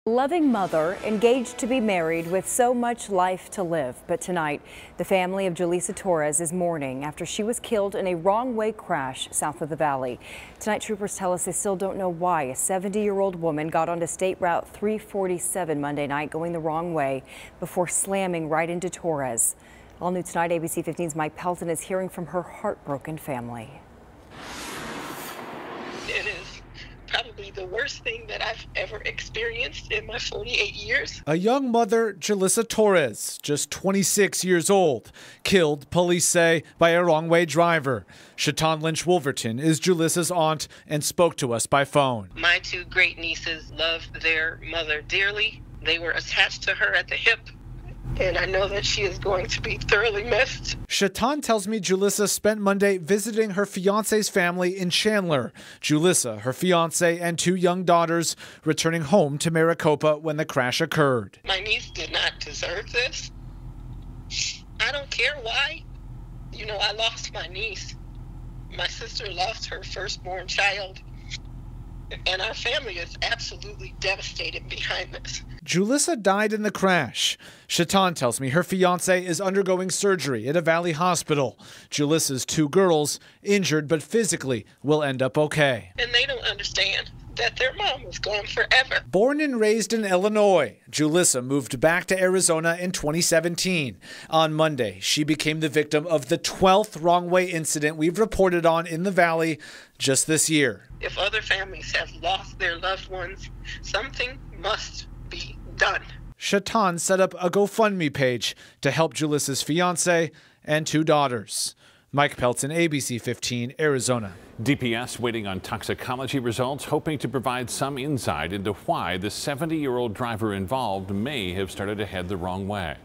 Loving mother, engaged to be married with so much life to live. But tonight, the family of Julissa Torres is mourning after she was killed in a wrong-way crash south of the valley. Tonight, troopers tell us they still don't know why a 70-year-old woman got onto State Route 347 Monday night going the wrong way before slamming right into Torres. All new tonight, ABC 15's Mike Pelton is hearing from her heartbroken family. It is probably the worst thing that I've ever experienced in my 48 years. A young mother, Julissa Torres, just 26 years old, killed, police say, by a wrong-way driver. Shatan Lynch-Wolverton is Julissa's aunt and spoke to us by phone. My two great nieces love their mother dearly. They were attached to her at the hip, and I know that she is going to be thoroughly missed. Shatan tells me Julissa spent Monday visiting her fiance's family in Chandler. Julissa, her fiance, and two young daughters returning home to Maricopa when the crash occurred. My niece did not deserve this. I don't care why. You know, I lost my niece. My sister lost her firstborn child. And our family is absolutely devastated behind this. Julissa died in the crash. Shatan tells me her fiancé is undergoing surgery at a Valley hospital. Julissa's two girls, injured but physically, will end up okay. And they don't understand that their mom was gone forever. Born and raised in Illinois, Julissa moved back to Arizona in 2017. On Monday, she became the victim of the 12th wrong-way incident we've reported on in the Valley just this year. If other families have lost their loved ones, something must be done. Shatan set up a GoFundMe page to help Julissa's fiancé and two daughters. Mike Pelton, ABC 15, Arizona. DPS waiting on toxicology results, hoping to provide some insight into why the 70-year-old driver involved may have started to head the wrong way.